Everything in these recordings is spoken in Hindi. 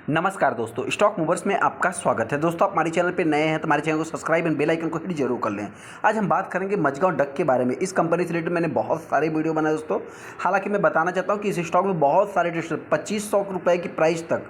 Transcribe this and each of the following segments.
नमस्कार दोस्तों, स्टॉक मूवर्स में आपका स्वागत है। दोस्तों, आप हमारे चैनल पे नए हैं तो हमारे चैनल को सब्सक्राइब एंड बेल आइकन को हिट जरूर कर लें। आज हम बात करेंगे मझगांव डक के बारे में। इस कंपनी से रिलेटेड मैंने बहुत सारे वीडियो बनाए दोस्तों। हालांकि मैं बताना चाहता हूं कि इस स्टॉक में बहुत सारे ट्रेडर 2500 रुपये की प्राइस तक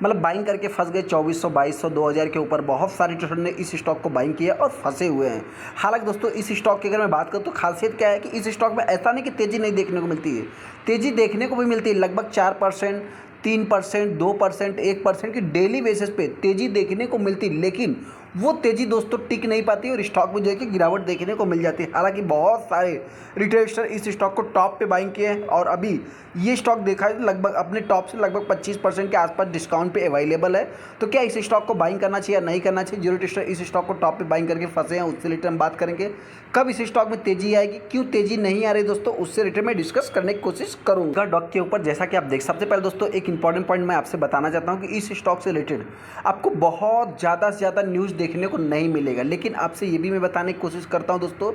मतलब बाइंग करके फंस गए। 2400, 2200, 2000 के ऊपर बहुत सारे ट्रेडर ने इस स्टॉक को बाइंग किया और फंसे हुए हैं। हालांकि दोस्तों, इस स्टॉक की अगर मैं बात करूँ तो खासियत क्या है कि इस स्टॉक में ऐसा नहीं कि तेज़ी नहीं देखने को मिलती है, तेज़ी देखने को भी मिलती है। लगभग 4%, 3%, 2%, 1% की डेली बेसिस पे तेज़ी देखने को मिलती, लेकिन वो तेज़ी दोस्तों टिक नहीं पाती और स्टॉक में जो है कि गिरावट देखने को मिल जाती है। हालांकि बहुत सारे रिटेलर इस स्टॉक को टॉप पे बाइंग किए हैं और अभी ये स्टॉक देखा है लगभग अपने टॉप से लगभग 25% के आसपास डिस्काउंट पे अवेलेबल है। तो क्या इस स्टॉक को बाइंग करना चाहिए या नहीं करना चाहिए? जो रिटेलर इस स्टॉक को टॉप पे बाइंग करके फंसे हैं उससे रिलेटेड हम बात करेंगे। कब इस स्टॉक में तेज़ी आएगी, क्यों तेज़ी नहीं आ रही दोस्तों, उससे रिलेटेड मैं डिस्कस करने की कोशिश करूँगा डॉक के ऊपर। जैसा कि आप देख, सबसे पहले दोस्तों एक इंपॉर्टेंट पॉइंट मैं आपसे बताना चाहता हूँ कि इस स्टॉक से रिलेटेड आपको बहुत ज़्यादा से ज़्यादा न्यूज़ देखने को नहीं मिलेगा, लेकिन आपसे ये भी मैं बताने की कोशिश करता हूँ दोस्तों,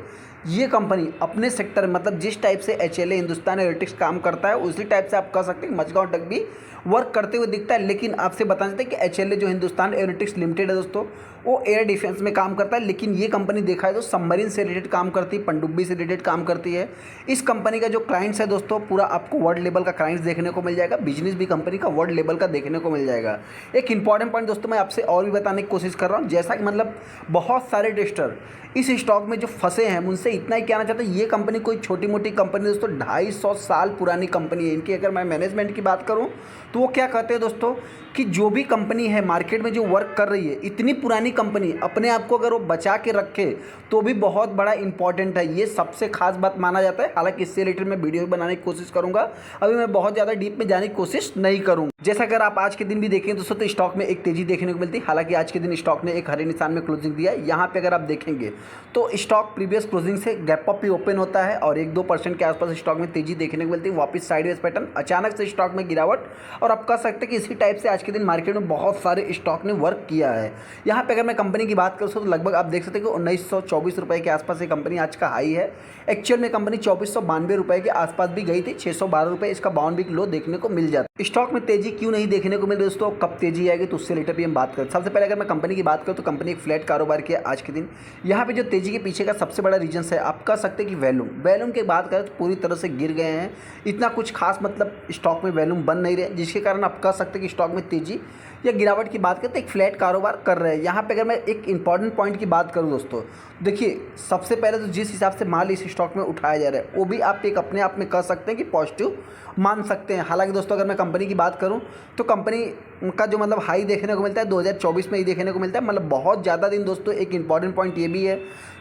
ये कंपनी अपने सेक्टर मतलब जिस टाइप से एचएलए हिंदुस्तान एरोनॉटिक्स काम करता है उसी टाइप से आप कह सकते हैं मझगांव डक भी वर्क करते हुए दिखता है। लेकिन आपसे बताना चाहते हैं कि एचएलए जो हिंदुस्तान एरोनॉटिक्स लिमिटेड है दोस्तों, वो एयर डिफेंस में काम करता है, लेकिन ये कंपनी देखा है तो सबमरीन से रिलेटेड काम करती है, पनडुब्बी से रिलेटेड काम करती है। इस कंपनी का जो क्लाइंट्स है दोस्तों, पूरा आपको वर्ल्ड लेवल का क्लाइंट्स देखने को मिल जाएगा, बिजनेस भी कंपनी का वर्ल्ड लेवल का देखने को मिल जाएगा। एक इंपॉर्टेंट पॉइंट दोस्तों मैं आपसे और भी बताने की कोशिश कर रहा हूँ, जैसा कि मतलब बहुत सारे इन्वेस्टर इस स्टॉक में जो फंसे हैं उनसे इतना ही कहना चाहता हूँ, ये कंपनी कोई छोटी मोटी कंपनी दोस्तों 250 साल पुरानी कंपनी है। इनकी अगर मैं मैनेजमेंट की बात करूँ तो वो क्या कहते हैं दोस्तों कि जो भी कंपनी है मार्केट में जो वर्क कर रही है, इतनी पुरानी कंपनी अपने आप को अगर वो बचा के रखे तो भी बहुत बड़ा इंपॉर्टेंट है। ये सबसे खास बात माना जाता है। हालांकि इससे रिलेटेड मैं वीडियो बनाने की कोशिश करूंगा, अभी मैं बहुत ज़्यादा डीप में जाने की कोशिश नहीं करूँगा। जैसा अगर आप आज के दिन भी देखें दोस्तों तो स्टॉक में एक तेज़ी देखने को मिलती है। हालांकि आज के दिन स्टॉक ने एक हरे निशान में क्लोजिंग दिया है। यहाँ पे अगर आप देखेंगे तो स्टॉक प्रीवियस क्लोजिंग से गैप अप भी ओपन होता है और 1-2% के आसपास स्टॉक में तेज़ी देखने को मिलती है। वापस साइडवेज पैटर्न, अचानक से स्टॉक में गिरावट, और आप कह सकते हैं कि इसी टाइप से आज के दिन मार्केट में बहुत सारे स्टॉक ने वर्क किया है। यहाँ पे अगर मैं कंपनी की बात करूँ तो लगभग आप देख सकते हैं कि 1924 रुपये के आसपास ये कंपनी आज का हाई है। एक्चुअल में कंपनी 2492 रुपये के आसपास भी गई थी, 612 रुपये इसका बाउंड वीक लो देखने को मिल जाता है। स्टॉक में तेजी क्यों नहीं देखने को मिल रही दोस्तों, कब तेजी आएगी तो उससे रिलेटेड भी हम बात करें। सबसे पहले अगर मैं कंपनी की बात करूँ तो कंपनी एक फ्लैट कारोबार किया आज के दिन। यहाँ पे जो तेजी के पीछे का सबसे बड़ा रीजन है, आप कह सकते हैं कि वैल्यूम की बात करें तो पूरी तरह से गिर गए हैं। इतना कुछ खास मतलब स्टॉक में वैल्यूम बन नहीं रहे, जिसके कारण आप कह सकते हैं कि स्टॉक में तेजी या गिरावट की बात करें तो एक फ्लैट कारोबार कर रहे हैं। यहाँ पे अगर मैं एक इंपॉर्टेंट पॉइंट की बात करूँ दोस्तों, देखिए सबसे पहले तो जिस हिसाब से माल इस स्टॉक में उठाया जा रहा है वो भी आप एक अपने आप में कह सकते हैं कि पॉजिटिव मान सकते हैं। हालांकि दोस्तों अगर मैं कंपनी की बात करूं तो कंपनी का जो मतलब हाई देखने को मिलता है 2024 में ही देखने को मिलता है, मतलब बहुत ज़्यादा दिन दोस्तों। एक इंपॉर्टेंट पॉइंट ये भी है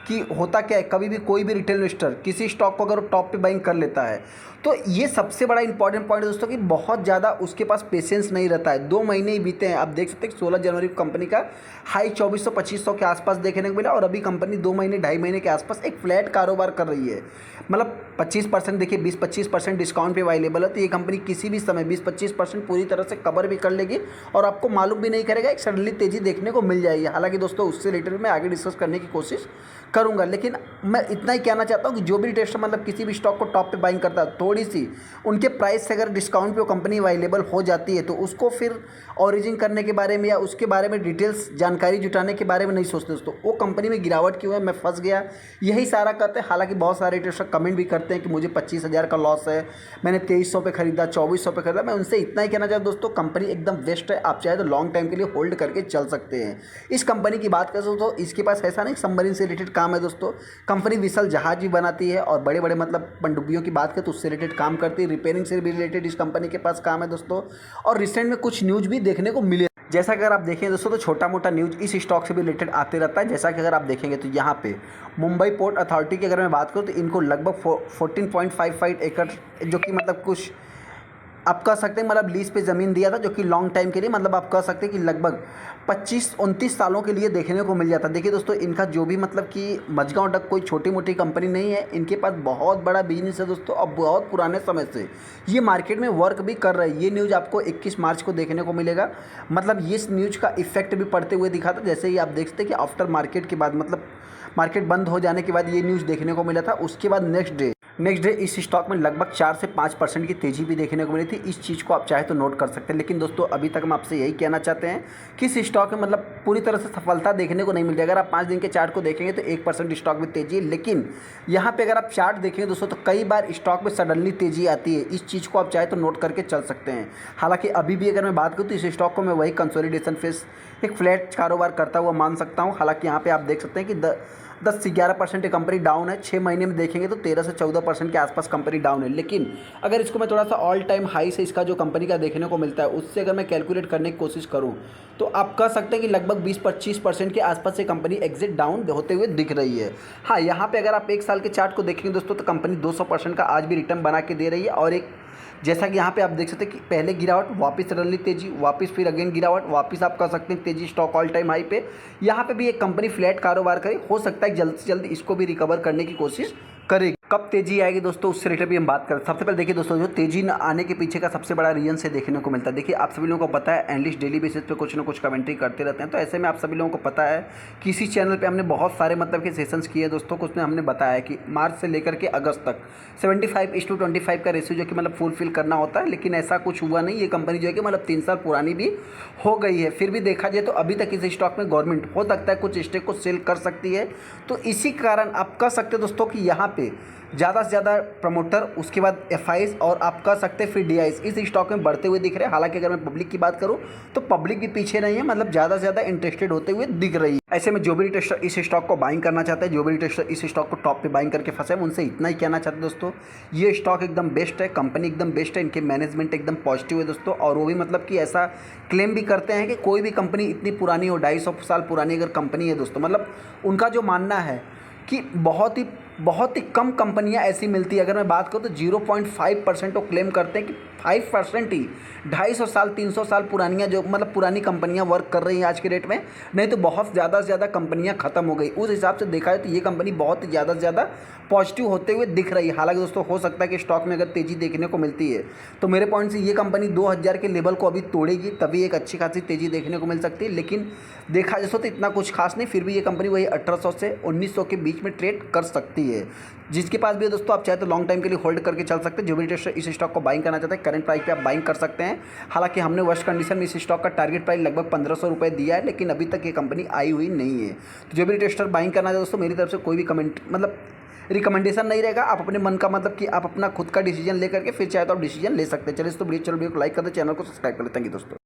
कि होता क्या है, कभी भी कोई भी रिटेल इन्वेस्टर किसी स्टॉक को अगर टॉप पे बाइंग कर लेता है तो ये सबसे बड़ा इंपॉर्टेंट पॉइंट है दोस्तों कि बहुत ज़्यादा उसके पास पेशेंस नहीं रहता है। 2 महीने ही बीते हैं, आप देख सकते हैं 16 जनवरी को कंपनी का हाई 2400-2500 के आसपास देखने को मिला और अभी कंपनी 2 महीने 2.5 महीने के आसपास एक फ्लैट कारोबार कर रही है। मतलब 25% देखिए, 20-25% डिस्काउंट पे अवेलेबल है, तो ये कंपनी किसी भी समय 20-25% पूरी तरह से कवर भी कर लेगी और आपको मालूम भी नहीं करेगा, एक सडनली तेज़ी देखने को मिल जाएगी। हालांकि दोस्तों उससे रिलेटेड मैं आगे डिस्कस करने की कोशिश करूंगा, लेकिन मैं इतना ही कहना चाहता हूं कि जो भी टेस्टर मतलब किसी भी स्टॉक को टॉप पे बाइंग करता है, थोड़ी सी उनके प्राइस से अगर डिस्काउंट पे वो कंपनी अवेलेबल हो जाती है तो उसको फिर ऑरिजिन करने के बारे में या उसके बारे में डिटेल्स जानकारी जुटाने के बारे में नहीं सोचते दोस्तों। वो कंपनी में गिरावट क्यों है, मैं फंस गया, यही सारा कहते हैं। हालांकि बहुत सारे टेस्टर कमेंट भी करते हैं कि मुझे 25,000 का लॉस है, मैंने 2300 पे खरीदा, 2400 पे खरीदा। मैं उनसे इतना ही कहना चाहता हूं दोस्तों, कंपनी एकदम बेस्ट है, आप चाहे तो लॉन्ग टाइम के लिए होल्ड करके चल सकते हैं। इस कंपनी की बात करें तो इसके पास ऐसा नहीं सबमरीन से रिलेटेड काम है दोस्तों। कंपनी विसल जहाज भी बनाती है और बड़े बड़े मतलब पनडुब्बियों की बात करें तो उससे रिलेटेड काम करती है। रिपेयरिंग से भी रिलेटेड इस कंपनी के पास काम है दोस्तों। और रिसेंट में कुछ न्यूज़ भी देखने को मिले, जैसा कि अगर आप देखें दोस्तों तो छोटा मोटा न्यूज़ इस स्टॉक से भी रिलेटेड आते रहता है। जैसा कि अगर आप देखेंगे तो यहाँ पे मुंबई पोर्ट अथॉरिटी की अगर मैं बात करूँ तो इनको लगभग 14.55 एकड़ जो कि मतलब कुछ आप कह सकते हैं मतलब लीज पे ज़मीन दिया था, जो कि लॉन्ग टाइम के लिए मतलब आप कह सकते हैं कि लगभग 25-29 सालों के लिए देखने को मिल जाता है। देखिए दोस्तों, इनका जो भी मतलब कि मझगांव डक कोई छोटी मोटी कंपनी नहीं है, इनके पास बहुत बड़ा बिजनेस है दोस्तों। अब बहुत पुराने समय से ये मार्केट में वर्क भी कर रहा है। ये न्यूज़ आपको 21 मार्च को देखने को मिलेगा, मतलब ये इस न्यूज़ का इफेक्ट भी पड़ते हुए दिखा था। जैसे ही आप देख सकते हैं कि आफ्टर मार्केट के बाद मतलब मार्केट बंद हो जाने के बाद ये न्यूज़ देखने को मिला था, उसके बाद नेक्स्ट डे नेक्स्ट डे इस स्टॉक में लगभग 4 से 5% की तेज़ी भी देखने को मिली थी। इस चीज़ को आप चाहे तो नोट कर सकते हैं। लेकिन दोस्तों अभी तक हम आपसे यही कहना चाहते हैं कि इस स्टॉक में मतलब पूरी तरह से सफलता देखने को नहीं मिल रही। अगर आप 5 दिन के चार्ट को देखेंगे तो 1% स्टॉक में तेज़ी है, लेकिन यहाँ पे अगर आप चार्ट देखेंगे दोस्तों तो कई बार स्टॉक में सडनली तेज़ी आती है। इस चीज़ को आप चाहे तो नोट करके चल सकते हैं। हालाँकि अभी भी अगर मैं बात करूँ तो इस स्टॉक को मैं वही कंसोलिडेशन फेस एक फ्लैट कारोबार करता हुआ मान सकता हूँ। हालाँकि यहाँ पर आप देख सकते हैं कि 10 से 11% कंपनी डाउन है। 6 महीने में देखेंगे तो 13 से 14% के आसपास कंपनी डाउन है। लेकिन अगर इसको मैं थोड़ा सा ऑल टाइम हाई से इसका जो कंपनी का देखने को मिलता है उससे अगर मैं कैलकुलेट करने की कोशिश करूं तो आप कह सकते हैं कि लगभग 20-25% के आसपास से कंपनी एग्जिट डाउन होते हुए दिख रही है। हाँ, यहाँ पे अगर आप 1 साल के चार्ट को देखेंगे दोस्तों तो कंपनी 200% का आज भी रिटर्न बना के दे रही है। और एक जैसा कि यहाँ पे आप देख सकते हैं कि पहले गिरावट, वापस सडनली तेजी, वापस फिर अगेन गिरावट, वापस आप कह सकते हैं तेजी, स्टॉक ऑल टाइम हाई पे। यहाँ पे भी एक कंपनी फ्लैट कारोबार करे, हो सकता है जल्द से जल्द इसको भी रिकवर करने की कोशिश करेगी। कब तेजी आएगी दोस्तों उससे रिलेटेड भी हम बात करें। सबसे पहले देखिए दोस्तों, जो तेजी न आने के पीछे का सबसे बड़ा रीजन से देखने को मिलता है। देखिए आप सभी लोगों को पता है एनालिस्ट डेली बेसिस पे कुछ ना कुछ कमेंट्री करते रहते हैं। तो ऐसे में आप सभी लोगों को पता है कि इसी चैनल पे हमने बहुत सारे मतलब के सेशंस किए दोस्तों। उसमें हमने बताया कि मार्च से लेकर के अगस्त तक 75:25 का रेशियो जो कि मतलब फुलफिल करना होता है, लेकिन ऐसा कुछ हुआ नहीं। ये कंपनी जो है कि मतलब 3 साल पुरानी भी हो गई है। फिर भी देखा जाए तो अभी तक इस स्टॉक में गवर्नमेंट हो सकता है कुछ स्टेक को सेल कर सकती है। तो इसी कारण आप कह सकते हैं दोस्तों कि यहाँ पे ज़्यादा से ज़्यादा प्रमोटर, उसके बाद एफआईज और आप कह सकते हैं फिर डीआईज इस स्टॉक में बढ़ते हुए दिख रहे हैं। हालांकि अगर मैं पब्लिक की बात करूं तो पब्लिक भी पीछे नहीं है, मतलब ज़्यादा से ज़्यादा इंटरेस्टेड होते हुए दिख रही है। ऐसे में जो भी रिटेस्टर इस स्टॉक को बाइंग करना चाहते हैं, जो भी रिटेस्टर इस स्टॉक को टॉप पे बाइंग करके फंसे हैं, उनसे इतना ही कहना चाहते हैं दोस्तों, ये स्टॉक एकदम बेस्ट है, कंपनी एकदम बेस्ट है, इनके मैनेजमेंट एकदम पॉजिटिव है दोस्तों। और वो भी मतलब कि ऐसा क्लेम भी करते हैं कि कोई भी कंपनी इतनी पुरानी हो, 250 साल पुरानी अगर कंपनी है दोस्तों, मतलब उनका जो मानना है कि बहुत ही कम कंपनियां ऐसी मिलती है। अगर मैं बात करूं तो 0.5% वो क्लेम करते हैं कि 5% ही 250 साल 300 साल पुरानियां जो मतलब पुरानी कंपनियां वर्क कर रही हैं आज के डेट में, नहीं तो बहुत ज़्यादा से ज़्यादा कंपनियां ख़त्म हो गई। उस हिसाब से देखा जाए तो ये कंपनी बहुत ही ज़्यादा से ज़्यादा पॉजिटिव होते हुए दिख रही है। हालांकि दोस्तों हो सकता है कि स्टॉक में अगर तेज़ी देखने को मिलती है तो मेरे पॉइंट से ये कंपनी 2000 के लेवल को अभी तोड़ेगी, तभी एक अच्छी खासी तेज़ी देखने को मिल सकती है। लेकिन देखा जाए तो इतना कुछ खास नहीं, फिर भी ये कंपनी वही 1800 से 1900 के बीच में ट्रेड कर सकती है। जिसके पास भी दोस्तों आप चाहे तो लॉन्ग टाइम के लिए होल्ड करके चल सकते हैं। जो भी इंटरेस्ट इस स्टॉक को बाइंग करना चाहते हैं करंट प्राइस पे आप बाइंग कर सकते हैं। हालांकि हमने वर्स्ट कंडीशन में इस स्टॉक का टारगेट प्राइस लगभग 1500 रुपये दिया है, लेकिन अभी तक ये कंपनी आई हुई नहीं है। तो जो भी इंटरेस्टर बाइंग करना चाहते दोस्तों, मेरी तरफ से कोई भी कमेंट मतलब रिकमेंडेशन नहीं रहेगा। आप अपने मन का मतलब कि आप अपना खुद का डिसीजन लेकर के फिर चाहे तो आप डिसीजन ले सकते हैं। चलिए इस तो वीडियो को लाइक कर दें, चैनल को सब्सक्राइब कर लें। थैंक यू दोस्तों।